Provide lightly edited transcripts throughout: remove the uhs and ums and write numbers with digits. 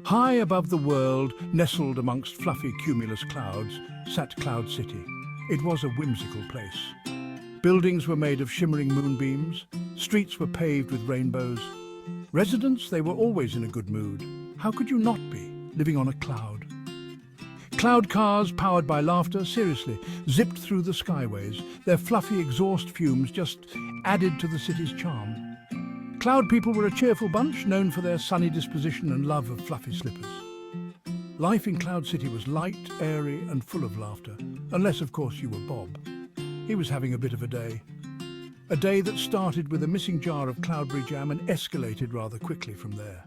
High above the world, nestled amongst fluffy cumulus clouds, sat Cloud City. It was a whimsical place. Buildings were made of shimmering moonbeams, streets were paved with rainbows. Residents, they were always in a good mood. How could you not be, living on a cloud? Cloud cars, powered by laughter, seriously, zipped through the skyways. Their fluffy exhaust fumes just added to the city's charm. Cloud people were a cheerful bunch, known for their sunny disposition and love of fluffy slippers. Life in Cloud City was light, airy and full of laughter, unless of course you were Bob. He was having a bit of a day. A day that started with a missing jar of cloudberry jam and escalated rather quickly from there.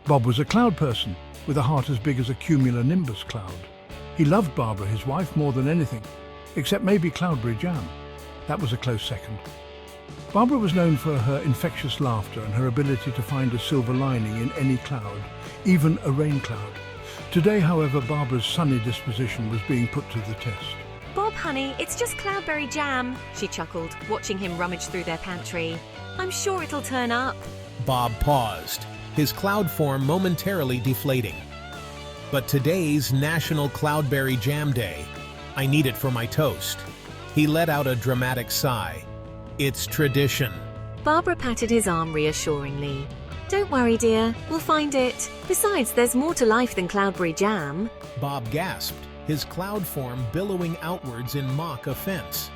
Bob was a cloud person, with a heart as big as a cumulonimbus cloud. He loved Barbara, his wife, more than anything, except maybe cloudberry jam. That was a close second. Barbara was known for her infectious laughter and her ability to find a silver lining in any cloud, even a rain cloud. Today, however, Barbara's sunny disposition was being put to the test. Bob, honey, it's just cloudberry jam, she chuckled, watching him rummage through their pantry. I'm sure it'll turn up. Bob paused, his cloud form momentarily deflating. But today's National Cloudberry Jam Day. I need it for my toast. He let out a dramatic sigh. It's tradition. Barbara patted his arm reassuringly. Don't worry, dear. We'll find it. Besides, there's more to life than cloudberry jam. Bob gasped, his cloud form billowing outwards in mock offense.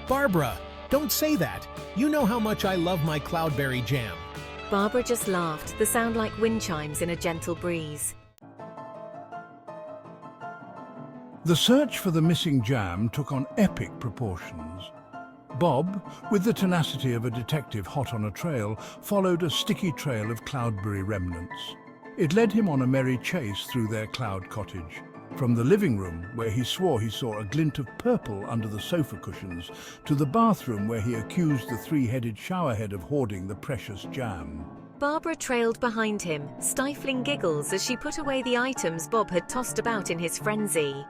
Barbara, don't say that. You know how much I love my cloudberry jam. Barbara just laughed, the sound like wind chimes in a gentle breeze. The search for the missing jam took on epic proportions. Bob, with the tenacity of a detective hot on a trail, followed a sticky trail of cloudberry remnants. It led him on a merry chase through their cloud cottage. From the living room, where he swore he saw a glint of purple under the sofa cushions, to the bathroom where he accused the three-headed showerhead of hoarding the precious jam. Barbara trailed behind him, stifling giggles as she put away the items Bob had tossed about in his frenzy.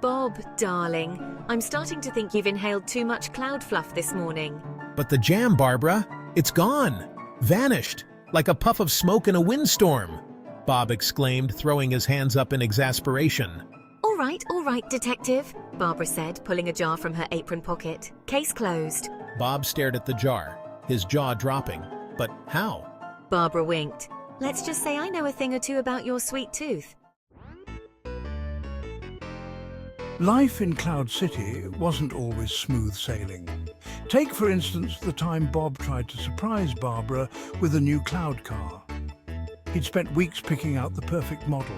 Bob, darling, I'm starting to think you've inhaled too much cloud fluff this morning. But the jam, Barbara, it's gone. Vanished, like a puff of smoke in a windstorm. Bob exclaimed, throwing his hands up in exasperation. All right, detective, Barbara said, pulling a jar from her apron pocket. Case closed. Bob stared at the jar, his jaw dropping. But how? Barbara winked. Let's just say I know a thing or two about your sweet tooth. Life in Cloud City wasn't always smooth sailing. Take, for instance, the time Bob tried to surprise Barbara with a new cloud car. He'd spent weeks picking out the perfect model,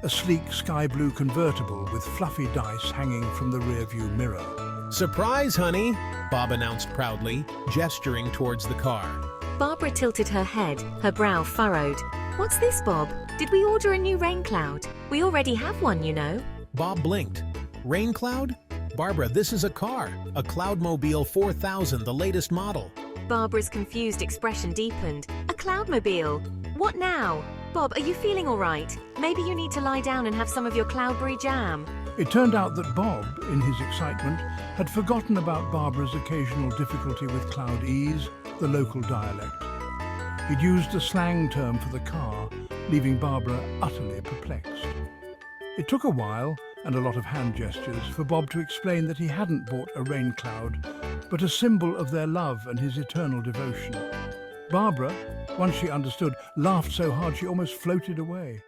a sleek sky blue convertible with fluffy dice hanging from the rearview mirror. Surprise, honey, Bob announced proudly, gesturing towards the car. Barbara tilted her head, her brow furrowed. What's this, Bob? Did we order a new rain cloud? We already have one, you know. Bob blinked. Rain cloud? Barbara, this is a car, a Cloudmobile 4000, the latest model. Barbara's confused expression deepened. A Cloudmobile? What now? Bob, are you feeling all right? Maybe you need to lie down and have some of your cloudberry jam. It turned out that Bob, in his excitement, had forgotten about Barbara's occasional difficulty with Cloudese, the local dialect. He'd used a slang term for the car, leaving Barbara utterly perplexed. It took a while, and a lot of hand gestures, for Bob to explain that he hadn't bought a rain cloud, but a symbol of their love and his eternal devotion. Barbara, once she understood, laughed so hard she almost floated away.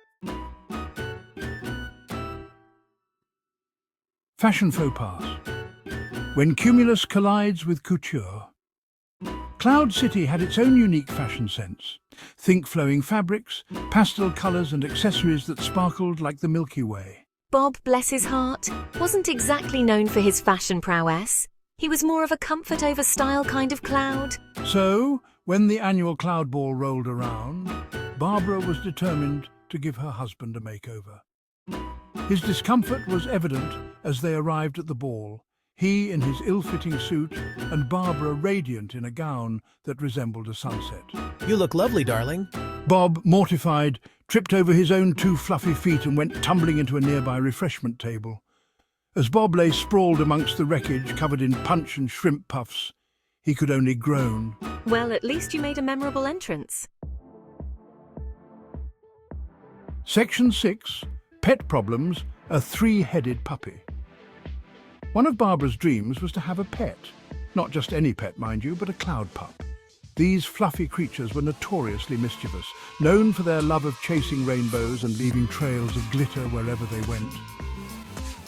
Fashion faux pas. When cumulus collides with couture. Cloud City had its own unique fashion sense. Think flowing fabrics, pastel colours and accessories that sparkled like the Milky Way. Bob, bless his heart, wasn't exactly known for his fashion prowess. He was more of a comfort over style kind of cloud. So, when the annual Cloud Ball rolled around, Barbara was determined to give her husband a makeover. His discomfort was evident as they arrived at the ball, he in his ill-fitting suit and Barbara radiant in a gown that resembled a sunset. You look lovely, darling. Bob, mortified, tripped over his own two fluffy feet and went tumbling into a nearby refreshment table. As Bob lay sprawled amongst the wreckage covered in punch and shrimp puffs, he could only groan. Well, at least you made a memorable entrance. Section 6. Pet Problems, a three-headed puppy. One of Barbara's dreams was to have a pet. Not just any pet, mind you, but a cloud pup. These fluffy creatures were notoriously mischievous, known for their love of chasing rainbows and leaving trails of glitter wherever they went.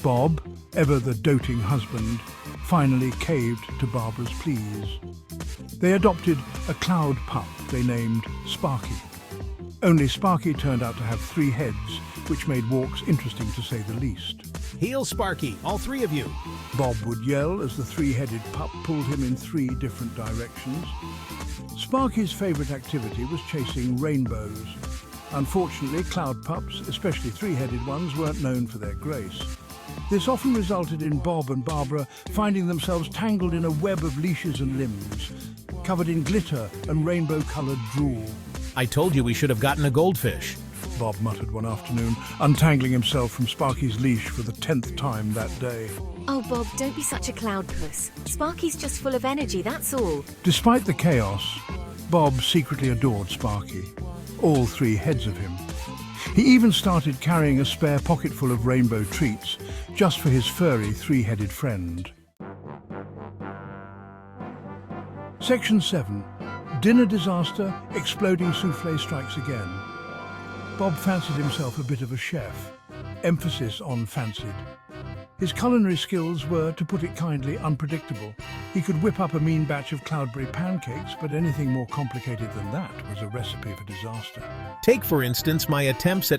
Bob, ever the doting husband, finally caved to Barbara's pleas. They adopted a cloud pup they named Sparky. Only Sparky turned out to have 3 heads, which made walks interesting to say the least. Heel, Sparky, all 3 of you. Bob would yell as the 3-headed pup pulled him in 3 different directions. Sparky's favourite activity was chasing rainbows. Unfortunately, cloud pups, especially 3-headed ones, weren't known for their grace. This often resulted in Bob and Barbara finding themselves tangled in a web of leashes and limbs, covered in glitter and rainbow-coloured drool. I told you we should have gotten a goldfish. Bob muttered one afternoon, untangling himself from Sparky's leash for the 10th time that day. Oh, Bob, don't be such a cloud puss. Sparky's just full of energy, that's all. Despite the chaos, Bob secretly adored Sparky, all 3 heads of him. He even started carrying a spare pocketful of rainbow treats just for his furry 3-headed friend. Section 7. Dinner disaster, exploding soufflé strikes again. Bob fancied himself a bit of a chef. Emphasis on fancied. His culinary skills were, to put it kindly, unpredictable. He could whip up a mean batch of cloudberry pancakes, but anything more complicated than that was a recipe for disaster. Take, for instance, my attempts at